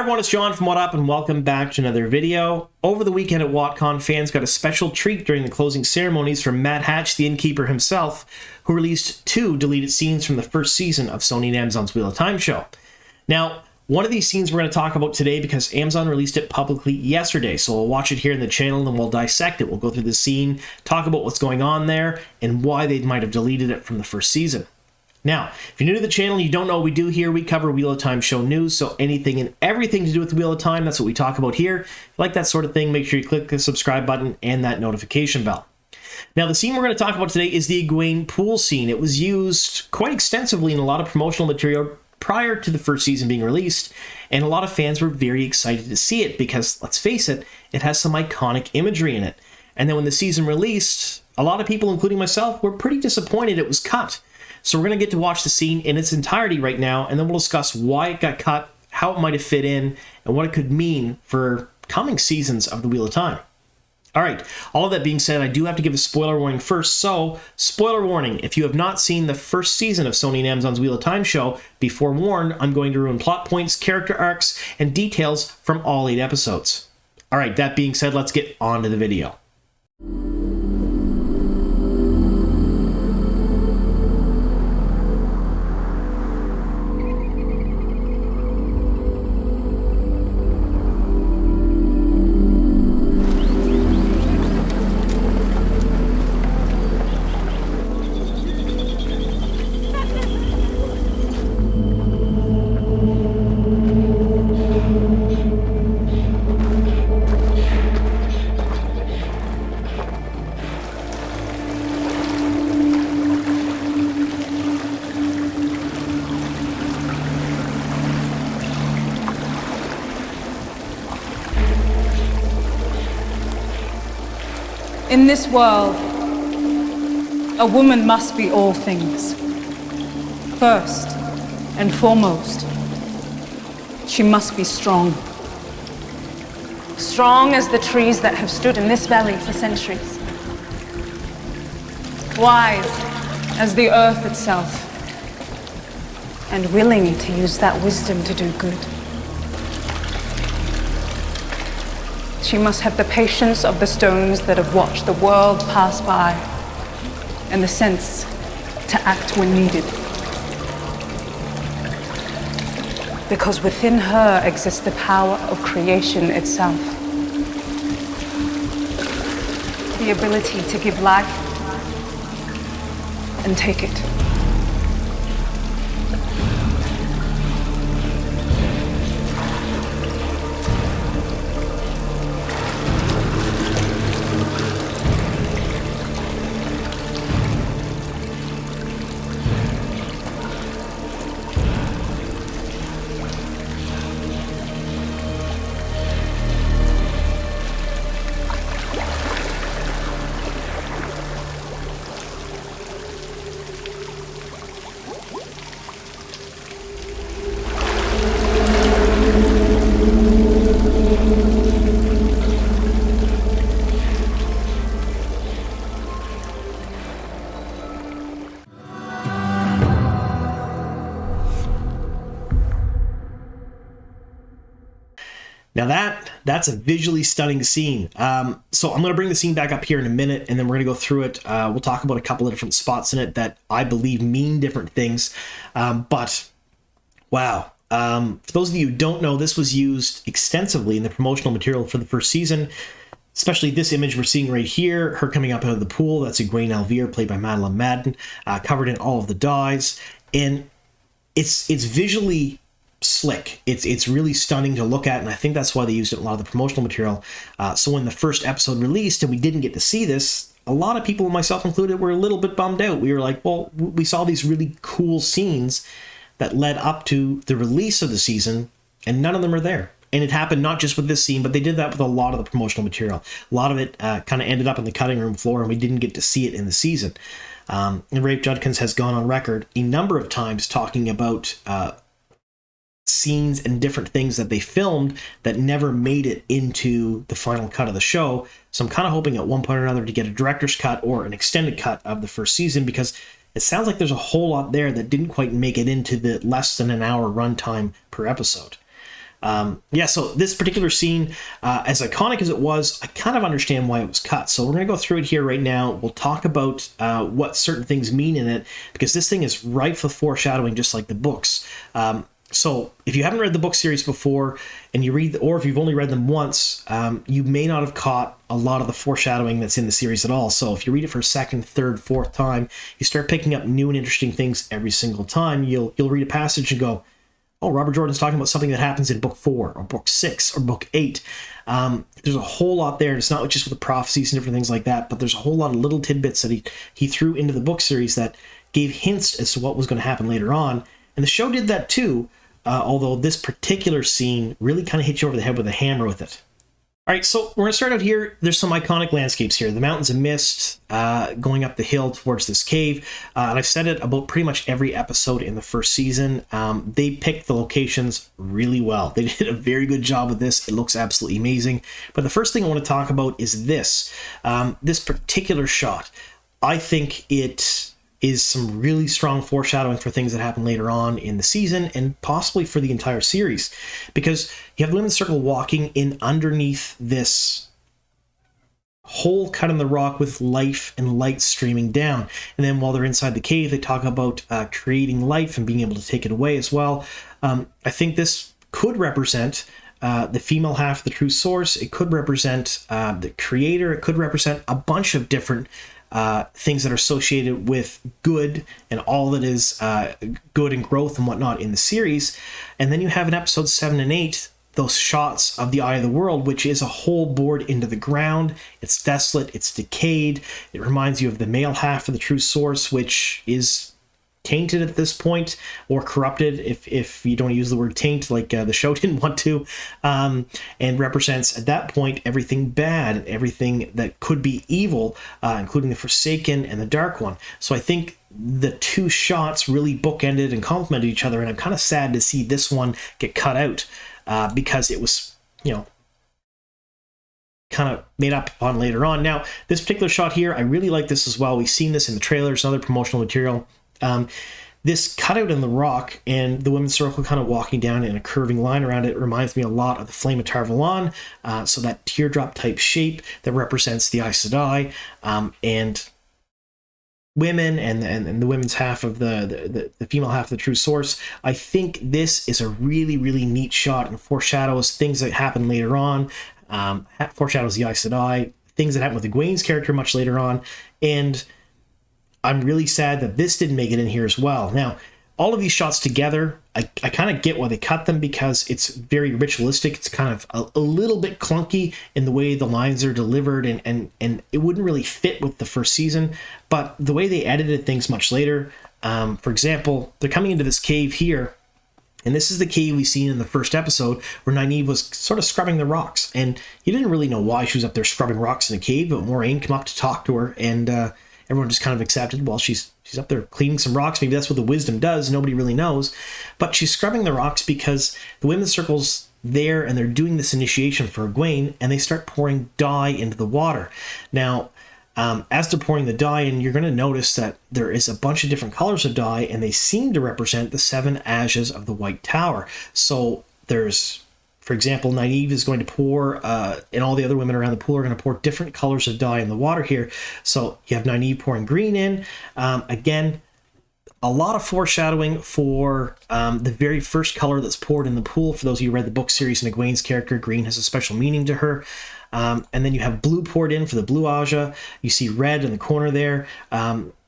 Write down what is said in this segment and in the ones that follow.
everyone, it's John from What Up, and welcome back to another video. Over the weekend at WotCon, fans got a special treat during the closing ceremonies from Matt Hatch, the innkeeper himself, who released 2 deleted scenes from the first season of Sony and Amazon's Wheel of Time show. Now, one of these scenes we're going to talk about today because Amazon released it publicly yesterday, so we'll watch it here in the channel and we'll dissect it. We'll go through the scene, talk about what's going on there, and why they might have deleted it from the first season. Now, if you're new to the channel and you don't know what we do here, we cover Wheel of Time show news, so anything and everything to do with the Wheel of Time, that's what we talk about here. If you like that sort of thing, make sure you click the subscribe button and that notification bell. Now, the scene we're going to talk about today is the Egwene pool scene. It was used quite extensively in a lot of promotional material prior to the first season being released, and a lot of fans were very excited to see it because, let's face it, it has some iconic imagery in it. And then when the season released, a lot of people, including myself, were pretty disappointed it was cut. So we're going to get to watch the scene in its entirety right now, and then we'll discuss why it got cut, how it might have fit in, and what it could mean for coming seasons of the Wheel of Time. All right, all of that being said, I do have to give a spoiler warning first. So, spoiler warning, if you have not seen the first season of Sony and Amazon's Wheel of Time show, be forewarned, I'm going to ruin plot points, character arcs, and details from all 8 episodes. All right, that being said, let's get on to the video. In this world, a woman must be all things. First and foremost, she must be strong. Strong as the trees that have stood in this valley for centuries. Wise as the earth itself. And willing to use that wisdom to do good. She must have the patience of the stones that have watched the world pass by, and the sense to act when needed. Because within her exists the power of creation itself. The ability to give life and take it. Now that's a visually stunning scene. So I'm going to bring the scene back up here in a minute, and then we're going to go through it. We'll talk about a couple of different spots in it that I believe mean different things. But wow. For those of you who don't know, this was used extensively in the promotional material for the first season, especially this image we're seeing right here, her coming up out of the pool. That's Egwene Alvear, played by Madeline Madden, covered in all of the dyes. And it's visually slick. It's really stunning to look at, and I think that's why they used it in a lot of the promotional material. So when the first episode released and we didn't get to see this, a lot of people, myself included, were a little bit bummed out. We were like, well, we saw these really cool scenes that led up to the release of the season, and none of them are there. And it happened not just with this scene, but they did that with a lot of the promotional material. A lot of it kind of ended up on the cutting room floor, and we didn't get to see it in the season. And Rafe Judkins has gone on record a number of times talking about scenes and different things that they filmed that never made it into the final cut of the show. So I'm kind of hoping at one point or another to get a director's cut or an extended cut of the first season, because it sounds like there's a whole lot there that didn't quite make it into the less than an hour runtime per episode. Yeah, so this particular scene, as iconic as it was, I kind of understand why it was cut. So we're going to go through it here right now. We'll talk about what certain things mean in it, because this thing is rife with foreshadowing, just like the books. So if you haven't read the book series before and you read, or if you've only read them once, you may not have caught a lot of the foreshadowing that's in the series at all. So if you read it for a second, third, fourth time, you start picking up new and interesting things every single time. You'll read a passage and go, oh, Robert Jordan's talking about something that happens in book 4 or book 6 or book 8. There's a whole lot there. It's not just with the prophecies and different things like that, but there's a whole lot of little tidbits that he threw into the book series that gave hints as to what was going to happen later on. And the show did that too, although this particular scene really kind of hit you over the head with a hammer with it. All right, so we're going to start out here. There's some iconic landscapes here. The mountains of mist going up the hill towards this cave. And I've said it about pretty much every episode in the first season. They picked the locations really well. They did a very good job with this. It looks absolutely amazing. But the first thing I want to talk about is this. This particular shot. I think it is some really strong foreshadowing for things that happen later on in the season and possibly for the entire series, because you have the women's circle walking in underneath this hole cut in the rock with life and light streaming down. And then while they're inside the cave, they talk about creating life and being able to take it away as well. I think this could represent the female half of the true source. It could represent the creator. It could represent a bunch of different things that are associated with good and all that is good and growth and whatnot in the series. And then you have in episodes 7 and 8 those shots of the Eye of the World, which is a hole bored into the ground. It's desolate, it's decayed. It reminds you of the male half of the true source, which is tainted at this point, or corrupted if you don't use the word taint like the show didn't want to, and represents at that point everything bad and everything that could be evil, including the Forsaken and the Dark One. So I think the two shots really bookended and complemented each other, and I'm kind of sad to see this one get cut out because it was, kind of made up on later on. Now, this particular shot here, I really like this as well. We've seen this in the trailers and other promotional material. This cutout in the rock and the women's circle kind of walking down in a curving line around it reminds me a lot of the Flame of Tar-Valon. So that teardrop type shape that represents the Aes Sedai, and women and the women's half of the female half of the true source. I think this is a really, really neat shot and foreshadows things that happen later on. Foreshadows the Aes Sedai, things that happen with Egwene's character much later on, and I'm really sad that this didn't make it in here as well. Now, all of these shots together, I kind of get why they cut them, because it's very ritualistic. It's kind of a little bit clunky in the way the lines are delivered, and it wouldn't really fit with the first season. But the way they edited things much later, for example, they're coming into this cave here, and this is the cave we seen in the first episode where Nynaeve was sort of scrubbing the rocks. And you didn't really know why she was up there scrubbing rocks in the cave, but Moiraine came up to talk to her, and everyone just kind of accepted, well, she's up there cleaning some rocks. Maybe that's what the wisdom does. Nobody really knows. But she's scrubbing the rocks because the women's circle's there, and they're doing this initiation for Egwene, and they start pouring dye into the water. Now, as they're pouring the dye in, you're going to notice that there is a bunch of different colors of dye, and they seem to represent the 7 ashes of the White Tower. So there's, for example, Nynaeve is going to pour, and all the other women around the pool are going to pour different colors of dye in the water here. So you have Nynaeve pouring green in. Again, a lot of foreshadowing for the very first color that's poured in the pool. For those of you who read the book series and Egwene's character, green has a special meaning to her. And then you have blue poured in for the Blue Aja. You see red in the corner there.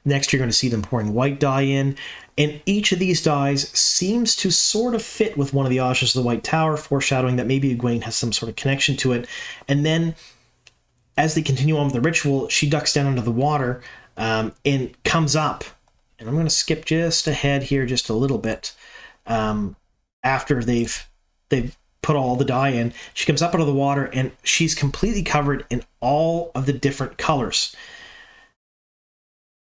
Next, you're going to see them pouring white dye in. And each of these dyes seems to sort of fit with one of the Ashes of the White Tower, foreshadowing that maybe Egwene has some sort of connection to it. And as they continue on with the ritual, she ducks down into the water and comes up. And I'm going to skip just ahead here just a little bit. After they've put all the dye in, she comes up out of the water and she's completely covered in all of the different colors.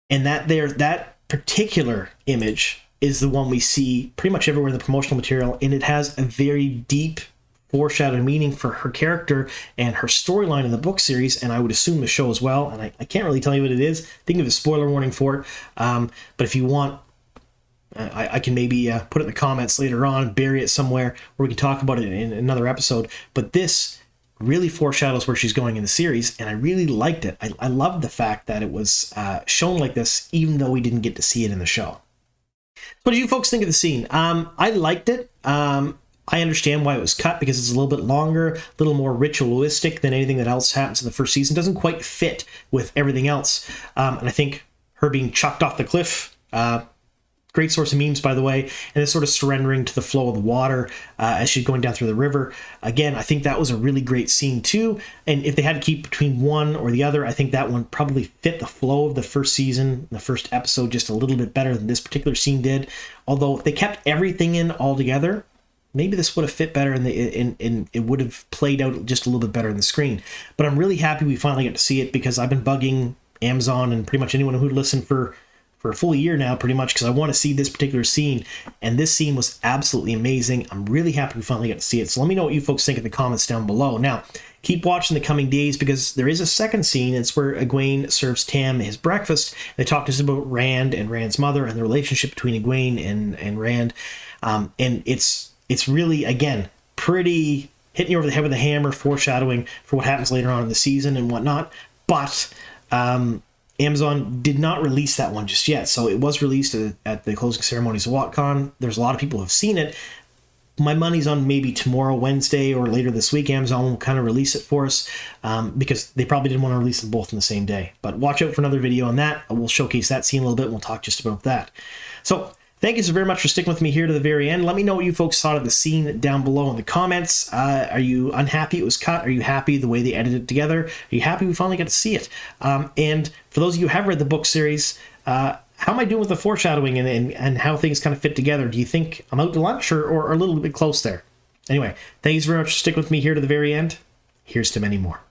And that particular image is the one we see pretty much everywhere in the promotional material, and it has a very deep foreshadowed meaning for her character and her storyline in the book series, and I would assume the show as well. And I can't really tell you what it is. Think of a spoiler warning for it. But if you want I can maybe put it in the comments later on, bury it somewhere where we can talk about it in another episode. But this really foreshadows where she's going in the series, and I really liked it. I loved the fact that it was shown like this, even though we didn't get to see it in the show. What did you folks think of the scene? I liked it. I understand why it was cut, because it's a little bit longer, a little more ritualistic than anything that else happens in the first season. Doesn't quite fit with everything else. And I think her being chucked off the cliff, great source of memes, by the way, and this sort of surrendering to the flow of the water as she's going down through the river. Again, I think that was a really great scene too. And if they had to keep between one or the other, I think that one probably fit the flow of the first season, the first episode, just a little bit better than this particular scene did. Although if they kept everything in all together, maybe this would have fit better and it would have played out just a little bit better on the screen. But I'm really happy we finally got to see it, because I've been bugging Amazon and pretty much anyone who'd listen for a full year now, pretty much, because I want to see this particular scene, and this scene was absolutely amazing. I'm really happy we finally got to see it. So let me know what you folks think in the comments down below. Now, keep watching the coming days, because there is a second scene. It's where Egwene serves Tam his breakfast. They talk to us about Rand and Rand's mother and the relationship between Egwene and Rand, and it's really, again, pretty hitting you over the head with a hammer, foreshadowing for what happens later on in the season and whatnot. But Amazon did not release that one just yet. So it was released at the closing ceremonies of WatCon. There's a lot of people who have seen it. My money's on maybe tomorrow, Wednesday, or later this week. Amazon will kind of release it for us, because they probably didn't want to release them both in the same day. But watch out for another video on that. We'll showcase that scene a little bit, and we'll talk just about that. So thank you so very much for sticking with me here to the very end. Let me know what you folks thought of the scene down below in the comments. Are you unhappy it was cut? Are you happy the way they edited it together? Are you happy we finally got to see it? And for those of you who have read the book series, how am I doing with the foreshadowing and how things kind of fit together? Do you think I'm out to lunch or a little bit close there? Anyway, thank you so very much for sticking with me here to the very end. Here's to many more.